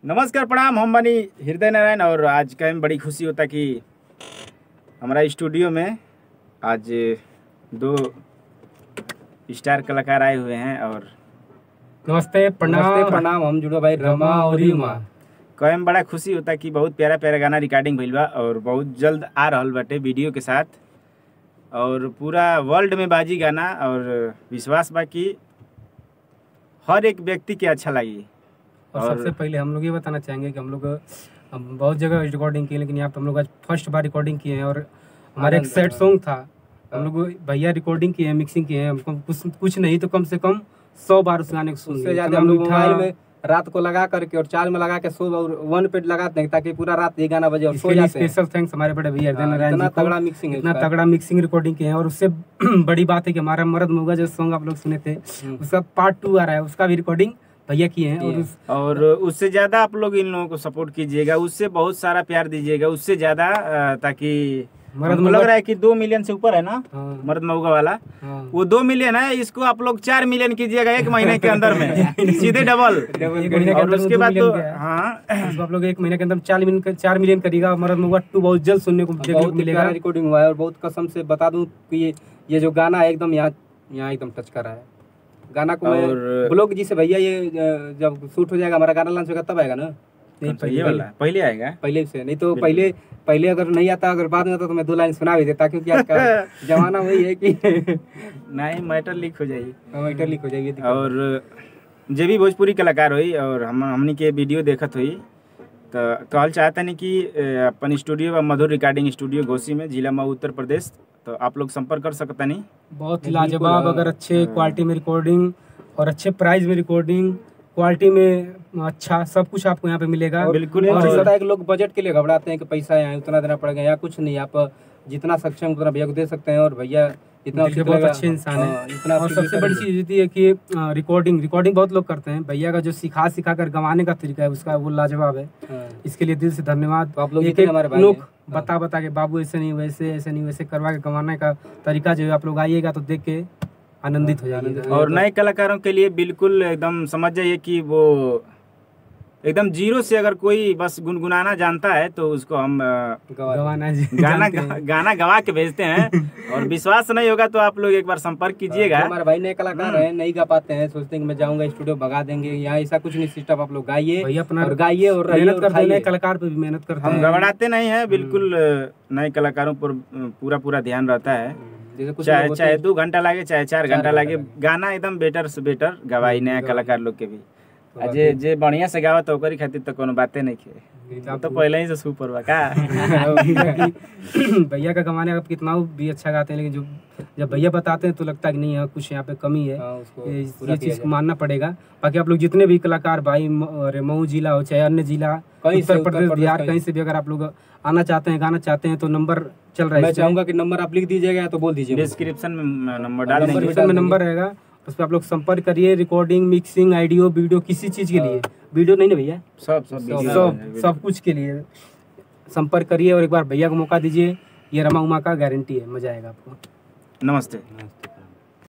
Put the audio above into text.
नमस्कार प्रणाम, हम बनी हृदय नारायण और आज का में बड़ी खुशी होता कि हमारा स्टूडियो में आज 2 स्टार कलाकार आए हुए हैं। और नमस्ते प्रणाम हम जुड़ो भाई रमा और युमा। कहे में बड़ा खुशी होता कि बहुत प्यारा प्यारा गाना रिकॉर्डिंग भइल बा और बहुत जल्द आ रहल बाटे वीडियो के साथ और पूरा वर्ल्ड में बाजी गाना। और विश्वास बा कि हर एक व्यक्ति के अच्छा लगी। और सबसे पहले हम लोग ये बताना चाहेंगे कि हम लोग बहुत जगह रिकॉर्डिंग किए, लेकिन यहाँ पे हम लोग आज फर्स्ट बार रिकॉर्डिंग किए हैं। और हमारा एक सेट सॉन्ग था, हम लोग भैया रिकॉर्डिंग किए हैं, मिक्सिंग किए हैं। हमको कुछ नहीं तो कम से कम 100 बार उस गाने को सुन उससे ज्यादा हम लोग मोबाइल में रात को लगा करके और चार्ज में लगा के सो और 1 पे लगाते हैं ताकि पूरा रात ये गाना बजे और सो जाते हैं। स्पेशल थैंक्स हमारे बड़े भैया हृदय नारायण जी को। तगड़ा मिक्सिंग है, इतना तगड़ा मिक्सिंग रिकॉर्डिंग किए हैं। और उससे बड़ी बात है कि हमारा मर्द मुगा जो सॉन्ग आप लोग सुने थे उसका पार्ट 2 आ रहा है, उसका भी रिकॉर्डिंग भैया किए हैं। और उससे ज्यादा आप लोग इन लोगों को सपोर्ट कीजिएगा, उससे बहुत सारा प्यार दीजिएगा, उससे ज्यादा, ताकि हमको लग रहा है कि 2 मिलियन से ऊपर है ना। हाँ। मर्द मऊगा वाला वो 2 मिलियन है, इसको आप लोग 4 मिलियन कीजिएगा 1 महीने के अंदर में सीधे डबल। और उसके बाद तो हाँ आप लोग 1 महीने के अंदर 4 मिलियन करिएगा। मर्द मऊगा 2 बहुत जल्द सुनने को मिलेगा। रिकॉर्डिंग हुआ है और बहुत कसम से बता दूं कि ये जो गाना है एकदम यहाँ एकदम टच कर रहा है। गाना को मैं ब्लॉग जी से भैया ये जब शूट हो जाएगा, हमारा गाना लॉन्च होगा तब आएगा ना। नहीं पहले आएगा, पहले से नहीं तो पहले अगर नहीं आता, अगर बाद में आता तो मैं 2 लाइन सुना भी देता, क्योंकि आज का जमाना वही है कि नहीं मैटर लीक हो जाएगी। और और जे भी भोजपुरी कलाकार हुई और हमनी के वीडियो देखत हुई तो कहल चाहता नहीं कि अपन स्टूडियो व मधुर रिकॉर्डिंग स्टूडियो घोसी में, जिला मऊ, उत्तर प्रदेश, तो आप लोग संपर्क कर सकता नहीं। बहुत लाजवाब, अगर अच्छे क्वालिटी में रिकॉर्डिंग और अच्छे प्राइस में रिकॉर्डिंग, क्वालिटी में अच्छा सब कुछ आपको यहाँ पे मिलेगा। बिल्कुल। और एक लोग बजट के लिए घबराते हैं कि पैसा यहाँ उतना देना पड़ेगा, यहाँ कुछ नहीं, आप जितना सक्षम उतना भैया को दे सकते हैं। और भैया इतना बहुत अच्छे इंसान है। और सबसे बड़ी चीज होती है कि रिकॉर्डिंग बहुत लोग करते हैं। भैया का जो सिखा कर गवाने का तरीका है उसका वो लाजवाब है। इसके लिए दिल से धन्यवाद। आप लोग बता के बाबू ऐसे नहीं वैसे करवा के गवाने का तरीका जो है, आप लोग आइएगा तो देख के आनंदित हो जाएंगे। और नए कलाकारों के लिए बिल्कुल एकदम समझ जाइए कि वो एकदम जीरो से अगर कोई बस गुनगुनाना जानता है तो उसको हम गाना गवा के भेजते हैं। और विश्वास नहीं होगा तो आप लोग एक बार संपर्क कीजिएगा। हमारे भाई नए कलाकार हैं, नहीं गा पाते हैं, सोचते हैं कि मैं जाऊंगा स्टूडियो भगा देंगे, यहाँ ऐसा कुछ नहीं सिस्टम। आप लोग गाइए और गाइए और मेहनत करते हैं, नए कलाकार पे भी मेहनत करते हैं। हम घबराते नहीं है, बिल्कुल नए कलाकारों पर पूरा ध्यान रहता है। चाहे 2 घंटा लगे चाहे 4 घंटा लगे, गाना एकदम बेटर से बेटर गवाई नया कलाकार लोग के भी। जे बढ़िया से गावा तो ओकरी खातिर तो कोनो बातें नहीं खे, तो पहले ही से सुपर बा का। भैया का गवाने आप कितना भी अच्छा गाते हैं, लेकिन जब भैया बताते हैं तो लगता है कि नहीं है कुछ यहाँ पे कमी है। ये चीज को मानना पड़ेगा। बाकी आप लोग जितने भी कलाकार भाई, मऊ जिला हो चाहे अन्य जिला, उत्तर प्रदेश, बिहार, कहीं से भी अगर आप लोग आना चाहते हैं, गाना चाहते हैं तो नंबर चल रहा है। मैं चाहूंगा कि नंबर आप लिख दीजिएगा तो बोल दीजिए, डिस्क्रिप्शन में नंबर डाल देंगे। डिस्क्रिप्शन में नंबर रहेगा, उस पर आप लोग संपर्क करिए। रिकॉर्डिंग, मिक्सिंग, ऑडियो, वीडियो, किसी चीज के लिए, वीडियो नहीं ना भैया, सब कुछ के लिए संपर्क करिए और एक बार भैया को मौका दीजिए। ये रमा उमा का गारंटी है, मजा आएगा आपको। नमस्ते।